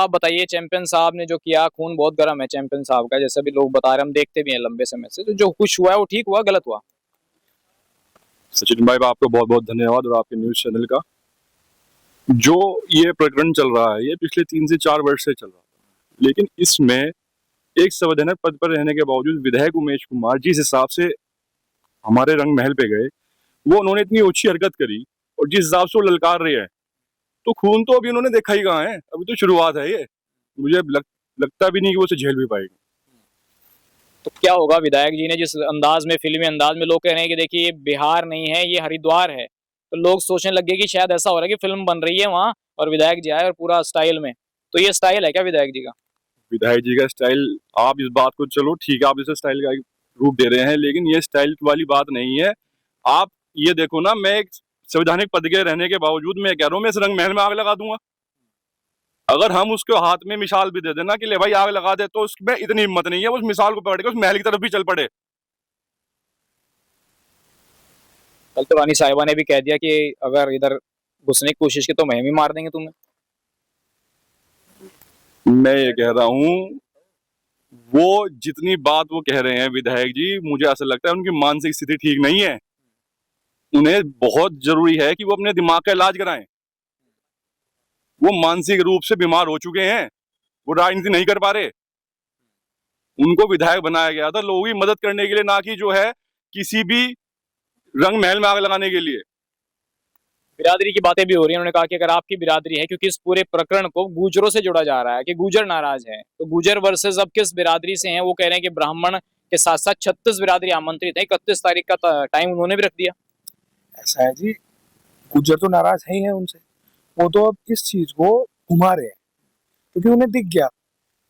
आप बताइए, चैंपियन साहब ने जो किया, खून बहुत गर्म है चैंपियन साहब का, जैसे भी लोग बता रहे हैं, हम देखते भी हैं लंबे समय से। तो जो कुछ हुआ है वो ठीक हुआ, गलत हुआ? सचिन भाई, आपका बहुत बहुत धन्यवाद और आपके न्यूज चैनल का। जो ये प्रकरण चल रहा है ये पिछले 3 से 4 वर्ष से चल रहा है, लेकिन इसमें एक संवैधानिक पद पर रहने के बावजूद विधायक उमेश कुमार जिस हिसाब से हमारे रंग महल पे गए, वो उन्होंने इतनी ऊंची हरकत करी और जिस हिसाब से वो ललकार रहे हैं, तो खून तो अभी उन्होंने देखा ही कहाँ है। अभी तो शुरुआत है ये। मुझे लगता भी नहीं कि वो उसे झेल भी पाएगी। तो क्या होगा? विधायक जी ने जिस अंदाज में, फिल्मी अंदाज में, लोग कह रहे हैं कि देखिए ये बिहार नहीं है, ये हरिद्वार है, तो लोग सोचने लग गए कि शायद ऐसा हो रहा है कि फिल्म बन रही है वहां और विधायक जी आए और पूरा स्टाइल में। तो ये स्टाइल है क्या विधायक जी का? विधायक जी का स्टाइल, आप इस बात को, चलो ठीक है, आप इसे स्टाइल का रूप दे रहे हैं, लेकिन ये स्टाइल वाली बात नहीं है। आप ये देखो ना, मैं एक संवैधानिक पद के रहने के बावजूद मैं कह रहा हूँ मैं इस रंग महल में आग लगा दूंगा। अगर हम उसके हाथ में मिसाल भी दे देना कि ले भाई आग लगा दे, तो उसमें इतनी हिम्मत नहीं है उस मिसाल को पकड़ के उस महल की तरफ भी चल पड़े। कल तो रानी साहिबा ने भी कह दिया कि अगर इधर घुसने की कोशिश की तो मैं भी मार देंगे तुम्हें। मैं ये कह रहा हूँ, वो जितनी बात वो कह रहे हैं विधायक जी, मुझे ऐसा लगता है उनकी मानसिक स्थिति ठीक नहीं है। उन्हें बहुत जरूरी है कि वो अपने दिमाग का इलाज कराएं। वो मानसिक रूप से बीमार हो चुके हैं, वो राजनीति नहीं कर पा रहे। उनको विधायक बनाया गया था लोगों की मदद करने के लिए, ना कि जो है किसी भी रंग महल में आग लगाने के लिए। बिरादरी की बातें भी हो रही है। उन्होंने कहा कि अगर आपकी बिरादरी है, क्योंकि इस पूरे प्रकरण को गुर्जरों से जोड़ा जा रहा है कि गुर्जर नाराज है, तो गुर्जर वर्सेस अब किस बिरादरी से हैं? वो कह रहे हैं कि ब्राह्मण के साथ साथ 36 बिरादरी आमंत्रित है। 31 तारीख का टाइम उन्होंने भी रख दिया। ऐसा है जी, गुर्जर तो नाराज है ही है उनसे। वो तो अब इस चीज को घुमा रहे हैं क्योंकि उन्हें दिख गया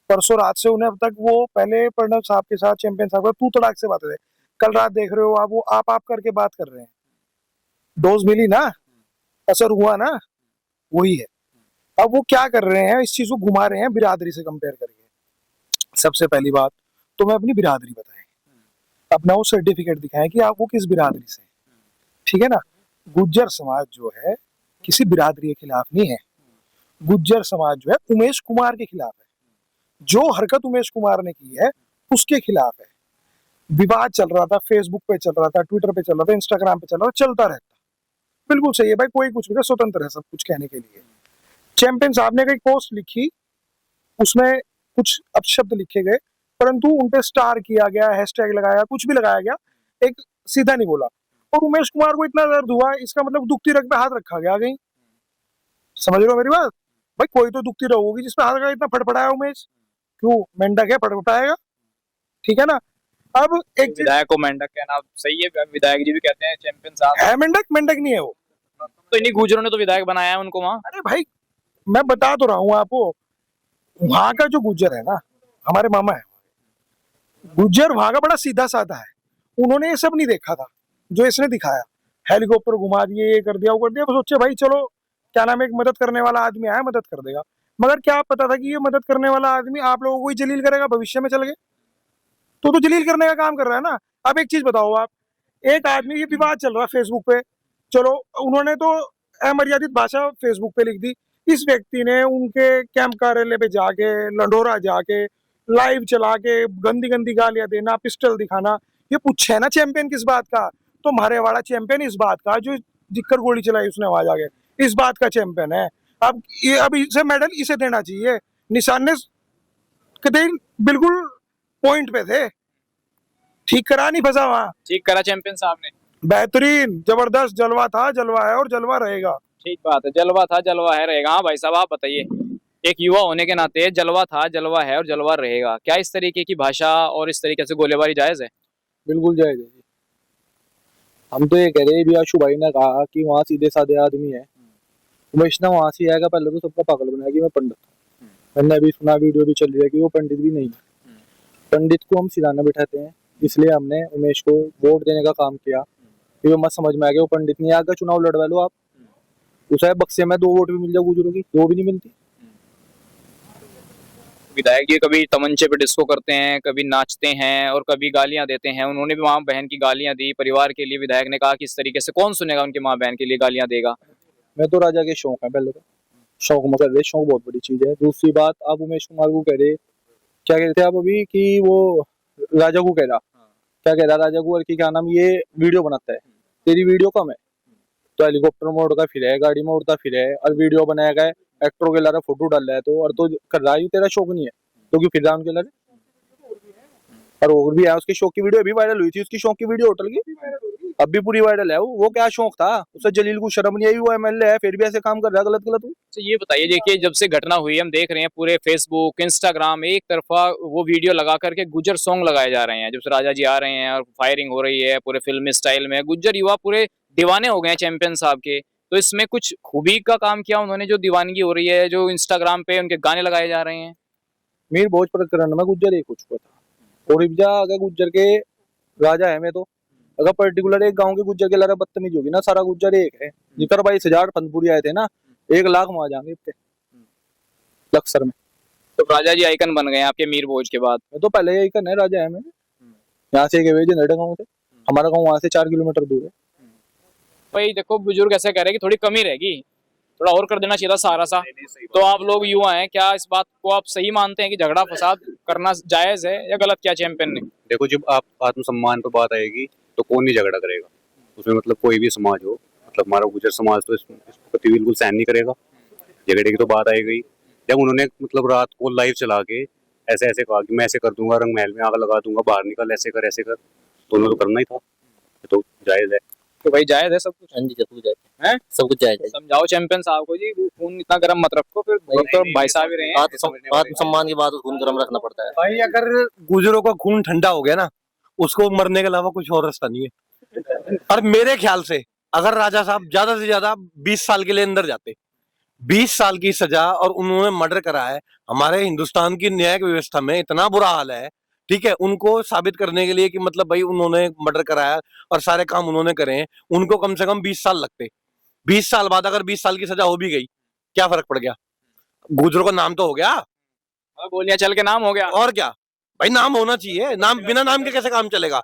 परसों रात से। उन्हें अब तक, वो पहले प्रणब साहब के साथ, चैंपियन साहब का तू तड़ाक से बातें थे। कल रात देख रहे हो आप, वो आप करके बात कर रहे हैं। डोज मिली ना, असर हुआ ना, वही है। अब वो क्या कर रहे हैं, इस चीज को घुमा रहे हैं बिरादरी से कंपेयर करके। सबसे पहली बात तो मैं अपनी बिरादरी बताएं, अपना वो सर्टिफिकेट दिखाएं कि आप वो किस बिरादरी से, ठीक है ना। गुज्जर समाज जो है किसी बिरादरी के खिलाफ नहीं है। गुज्जर समाज जो है उमेश कुमार के खिलाफ है। जो हरकत उमेश कुमार ने की है उसके खिलाफ है। विवाद चल रहा था, फेसबुक पे चल रहा था, ट्विटर पे चल रहा था, इंस्टाग्राम पे चल रहा था, चलता रहता। बिल्कुल सही है भाई, कोई कुछ भी स्वतंत्र है सब कुछ कहने के लिए। चैंपियन साहब ने एक पोस्ट लिखी, उसमें कुछ अपशब्द लिखे गए, परंतु उनपे स्टार किया गया, हैशटैग लगाया, कुछ भी लगाया गया, एक सीधा नहीं बोला। और उमेश कुमार को इतना दर्द हुआ, इसका मतलब दुखती रग पे हाथ रखा गया। गई, समझ रहे हो मेरी बात? भाई कोई तो दुखती रग होगी जिसपे हाथ रखा, इतना फटफटाया उमेश, क्यों मेंढक है फटफटाएगा, ठीक है ना। अब एक विधायक को मेंढक कहना सही है? विधायक जी भी कहते हैं चैंपियन साहब है मेंढक, मेंढक नहीं है वो। तो इन्हीं गुर्जरों ने तो विधायक बनाया है उनको वहां। अरे भाई मैं बता तो रहा हूँ आपको, वहां का जो गुज्जर है ना, हमारे मामा है गुज्जर, वहां का बड़ा सीधा साधा है। उन्होंने ये सब नहीं देखा था जो इसने दिखाया। हेलीकॉप्टर घुमा दिए, ये कर दिया, वो कर दिया। वो सोचे भाई चलो क्या नाम है, एक मदद करने वाला आदमी आया, मदद कर देगा। मगर क्या पता था कि ये मदद करने वाला आदमी आप लोगों को ही जलील करेगा भविष्य में चल के। तो जलील करने का काम कर रहा है ना। अब एक चीज बताओ आप, एक आदमी, ये विवाद चल रहा है फेसबुक पे, चलो उन्होंने तो अमर्यादित भाषा फेसबुक पे लिख दी। इस व्यक्ति ने उनके कैंप कार्यालय पे जाके, लंडोरा जाके, लाइव चला के गंदी गंदी गालियां देना, पिस्टल दिखाना, ये पूछे है ना चैंपियन किस बात का? तो मारेवाड़ा चैंपियन इस बात का, जो जिक्कर गोली चलाई उसने आवाज आ गए, इस बात का चैंपियन है। अब इसे मेडल इसे देना चाहिए। निशान ने बिल्कुल पॉइंट पे थे, ठीक करा, नहीं फंसा वहां, ठीक करा चैंपियन साहब ने। बेहतरीन, जबरदस्त जलवा था, जलवा है और जलवा रहेगा। ठीक बात है, जलवा था, जलवा है, रहेगा। हाँ भाई साहब आप बताइए, एक युवा होने के नाते जलवा था, जलवा है और जलवा रहेगा, क्या इस तरीके की भाषा और इस तरीके से गोलीबारी जायज है? बिल्कुल जायज है। हम तो ये कह रहे हैं, भी आशु भाई ने कहा कि वहाँ सीधे साधे आदमी है, उमेश ना वहां से आएगा, पहले तो सबका पागल बनाया कि मैं पंडित हूँ। मैंने अभी सुना, वीडियो भी चल रही है कि वो पंडित भी नहीं है। पंडित को हम सिराना बिठाते हैं, इसलिए हमने उमेश को वोट देने का काम किया। ये मत समझ में आ गया वो पंडित नहीं आगे चुनाव लड़वा लो आप, उसे बक्से में 2 वोट भी मिल जाए गुजरों की, 2 भी नहीं मिलती। विधायक जी कभी तमंचे पे डिस्को करते हैं, कभी नाचते हैं और कभी गालियां देते हैं। उन्होंने भी वहां बहन की गालियां दी परिवार के लिए। विधायक ने कहा कि इस तरीके से कौन सुनेगा, उनकी माँ बहन के लिए गालियां देगा। मैं तो राजा के शौक है पहले तो, शौक में कर रहे, शौक बहुत बड़ी चीज है। दूसरी बात, आप उमेश कुमार को कह रहे, क्या कहते थे आप अभी कि वो राजा को कह रहा, क्या कह रहा राजा को, कि क्या नाम, ये वीडियो बनाता है, तेरी वीडियो कम है तो हेलीकॉप्टर में उड़ता फिर है, गाड़ी में उड़ता फिर है, और वीडियो बनाएगा, एक्टरों के लारा फोटो डाल रहा है, तो और तो कर रहा है, तेरा शौक नहीं है तो क्यों फिर रहा उनके लारे? और भी है, उसके शौक की वीडियो अभी वायरल हुई थी, उसकी शौक की वीडियो होटल की अब भी पूरी वायरल है। वो क्या शौक था उसे, जलील को शर्म नहीं आई, वो एमएलए है फिर भी ऐसे काम कर रहा है गलत गलत। तो ये बताइए, देखिए जब से घटना हुई हम देख रहे हैं पूरे फेसबुक इंस्टाग्राम एक तरफा वो वीडियो लगा करके गुज्जर सॉन्ग लगाए जा रहे हैं, जब से राजा जी आ रहे हैं और फायरिंग हो रही है पूरे फिल्मी स्टाइल में, गुज्जर युवा पूरे दीवाने हो गए हैं चैंपियन साहब के। तो इसमें कुछ खूबी का काम किया उन्होंने, जो दीवानगी हो रही है, जो इंस्टाग्राम पे उनके गाने लगाए जा रहे हैं? मीर भोज प्रकरण में गुज्जर एक हो चुका था, और इब्जा अगर गुज्जर के राजा है, मैं तो अगर पर्टिकुलर एक गांव के गुज्जर के लारा बदतमीज होगी ना, सारा गुज्जर एक है। जितर 22,000 फनपुरी आए थे ना, 1 लाख वहां जाएंगे इतने लक्सर में। तो राजा जी आइकन बन गए हैं आपके मीर भोज के बाद? मैं तो पहले यही करना है, राजा है मैंने। यहाँ से जनरेटर गाँव से, हमारा गाँव वहां से 4 किलोमीटर दूर है। भाई देखो, बुजुर्ग ऐसे कह रहे हैं कि थोड़ी कमी रहेगी, थोड़ा और कर देना चाहिए था सारा सा। तो आप लोग युवा हैं, क्या इस बात को आप सही मानते हैं कि झगड़ा फसाद करना जायज है या गलत किया चैंपियन ने? देखो, जब आप आत्मसम्मान पर बात आएगी तो कौन नहीं झगड़ा करेगा उसमें, मतलब कोई भी समाज हो, मतलब हमारा गुजर समाज तो इसको प्रति बिल्कुल सहन नहीं करेगा। झगड़े की तो बात आई, जब उन्होंने मतलब रात को लाइव चला के ऐसे ऐसे कहा कि मैं ऐसे कर दूंगा, रंग महल में आग लगा दूंगा, बाहर निकल, ऐसे कर ऐसे कर, तो उन्होंने तो करना ही था, तो जायज है। तो भाई जायज है सब कुछ? हाँ जी, सब कुछ जायज है, सब कुछ जायज है। समझाओ चैंपियन साहब को जी, खून इतना गर्म मत रखो, फिर तो भाई साहब ही रहे हैं। आत्मसम्मान की बात खून गर्म रखना पड़ता है। भाई अगर गुजरों का खून ठंडा हो गया ना, उसको मरने के अलावा कुछ और रास्ता नहीं है। और मेरे ख्याल से अगर राजा साहब ज्यादा से ज्यादा 20 साल के लिए अंदर जाते, 20 साल की सजा, और उन्होंने मर्डर करा है, हमारे हिंदुस्तान की न्यायिक व्यवस्था में इतना बुरा हाल है, ठीक है, उनको साबित करने के लिए कि मतलब भाई उन्होंने मर्डर कराया और सारे काम उन्होंने करे हैं, उनको कम से कम 20 साल लगते। 20 साल बाद अगर 20 साल की सजा हो भी गई, क्या फर्क पड़ गया? गुजरों का नाम तो हो गया, गोलियां चल के नाम हो गया। और क्या भाई, नाम होना चाहिए, नाम बिना नाम के कैसे काम चलेगा?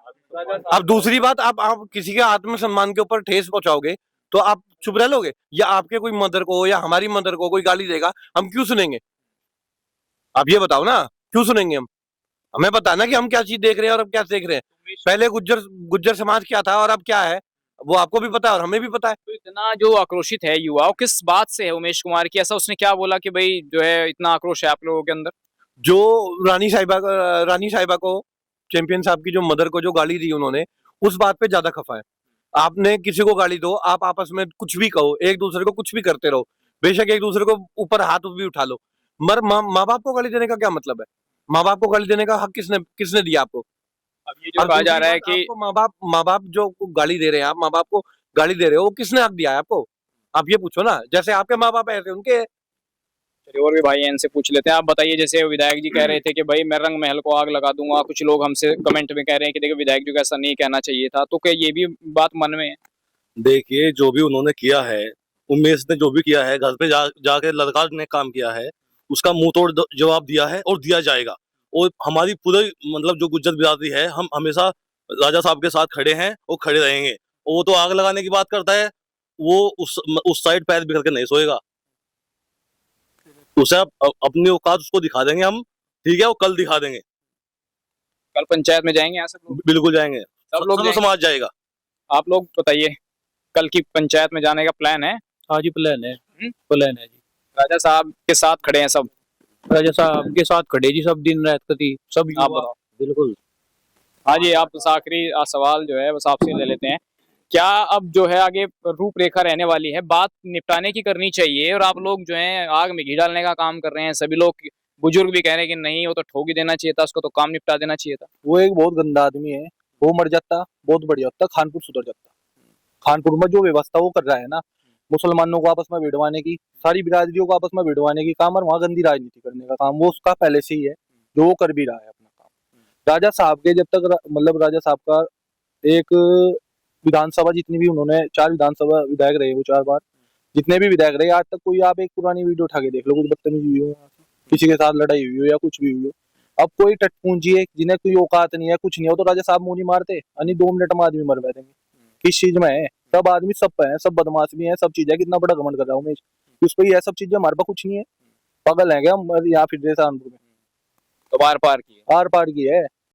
अब दूसरी बात, आप किसी के आत्मसम्मान के ऊपर ठेस पहुंचाओगे तो आप चुप रह लोगे? या आपके कोई मदर को या हमारी मदर को कोई गाली देगा, हम क्यों सुनेंगे? आप ये बताओ ना, क्यों सुनेंगे हम? हमें पता ना कि हम क्या चीज देख रहे हैं और अब क्या देख रहे हैं। पहले गुज्जर समाज क्या था और अब क्या है, वो आपको भी पता है और हमें भी पता है। तो इतना जो आक्रोशित है युवा, वो किस बात से है उमेश कुमार की? ऐसा उसने क्या बोला कि भाई जो है इतना आक्रोश है आप लोगों के अंदर? जो रानी साहिबा को, चैंपियन साहब की जो मदर को जो गाली दी उन्होंने, उस बात पे ज्यादा खफा है। आपने किसी को गाली दो, आप आपस में कुछ भी कहो, एक दूसरे को कुछ भी करते रहो, बेशक एक दूसरे को ऊपर हाथ भी उठा लो, मगर माँ बाप को गाली देने का क्या मतलब है? माँ बाप को गाली देने का हक किसने दिया आपको? अब ये जो कहा जा रहा है कि माँ बाप जो गाली दे रहे हैं, आप माँ बाप को गाली दे रहे हो, वो किसने हक दिया है आपको? आप ये पूछो ना, जैसे आपके माँ बाप ऐसे उनके। चलिए और भी भाई हैं, इनसे पूछ लेते हैं। आप बताइए, जैसे विधायक जी कह रहे थे कि भाई मैं रंग महल को आग लगा दूंगा, कुछ लोग हमसे कमेंट में कह रहे हैं कि देखो विधायक जी को ऐसा नहीं कहना चाहिए था, तो क्या ये भी बात मन में है? देखिए, जो भी उन्होंने किया है, उमेश ने जो भी किया है, घर पे जाके लड़का ने काम किया है, उसका मुंह तोड़ जवाब दिया है और दिया जाएगा। और हमारी पूरी मतलब जो गुज्जर बिरादरी है, हम हमेशा राजा साहब के साथ खड़े हैं और खड़े रहेंगे। और वो तो आग लगाने की बात करता है, वो उस साइड पैर बिखर के नहीं सोएगा। उसे अपनी औकात उसको दिखा देंगे हम, ठीक है, वो कल दिखा देंगे। कल पंचायत में जाएंगे यहाँ सब लोग? बिल्कुल जाएंगे, सब लोग जाएंगे? समाज जाएगा। आप लोग बताइए, कल की पंचायत में जाने का प्लान है? हाँ जी, प्लान है, प्लान है जी। राजा साहब के साथ खड़े हैं सब? राजा साहब के साथ खड़े जी, सब दिन रात कती सब। आप बताओ। बिल्कुल। हाँ जी, आप आखिरी सवाल जो है बस आपसे ले लेते हैं। क्या अब जो है आगे रूपरेखा रहने वाली है? बात निपटाने की करनी चाहिए और आप लोग जो है आग में घी डालने का काम कर रहे हैं। सभी लोग, बुजुर्ग भी कह रहे हैं कि नहीं, वो तो ठोक ही देना चाहिए था, उसको तो काम निपटा देना चाहिए था। वो एक बहुत गंदा आदमी है, वो मर जाता बहुत बढ़िया होता, खानपुर सुधर जाता। खानपुर में जो व्यवस्था वो कर रहा है ना, मुसलमानों को आपस में भिड़वाने की, सारी बिरादरियों को आपस में भिड़वाने की काम, और वहाँ गंदी राजनीति करने का काम वो उसका पहले से ही है, जो वो कर भी रहा है अपना काम। राजा साहब के जब तक मतलब राजा साहब का एक विधानसभा, जितनी भी उन्होंने 4 विधानसभा विधायक रहे, वो 4 बार जितने भी विधायक रहे, आज तक कोई आप एक पुरानी वीडियो उठा के देख लो, कुछ बदतमीजी हुई हो, किसी के साथ लड़ाई हुई हो या कुछ भी हुई हो। अब कोई टटपूंजी है जिन्हें कोई औकात नहीं है, कुछ नहीं हो, तो राजा साहब मुंह नहीं मारते, यानी 2 मिनट में आदमी मर बैठेंगे। किस चीज में है? सब आदमी सब पे है, सब बदमाश भी है, सब चीज है। कितना बड़ा घमंड कर रहा हूँ मैं। उस पर ये सब चीजें हमारे पास कुछ नहीं है, पागल है क्या हम यहाँ फिर जैसा तो बार बार की है। आर पार की है।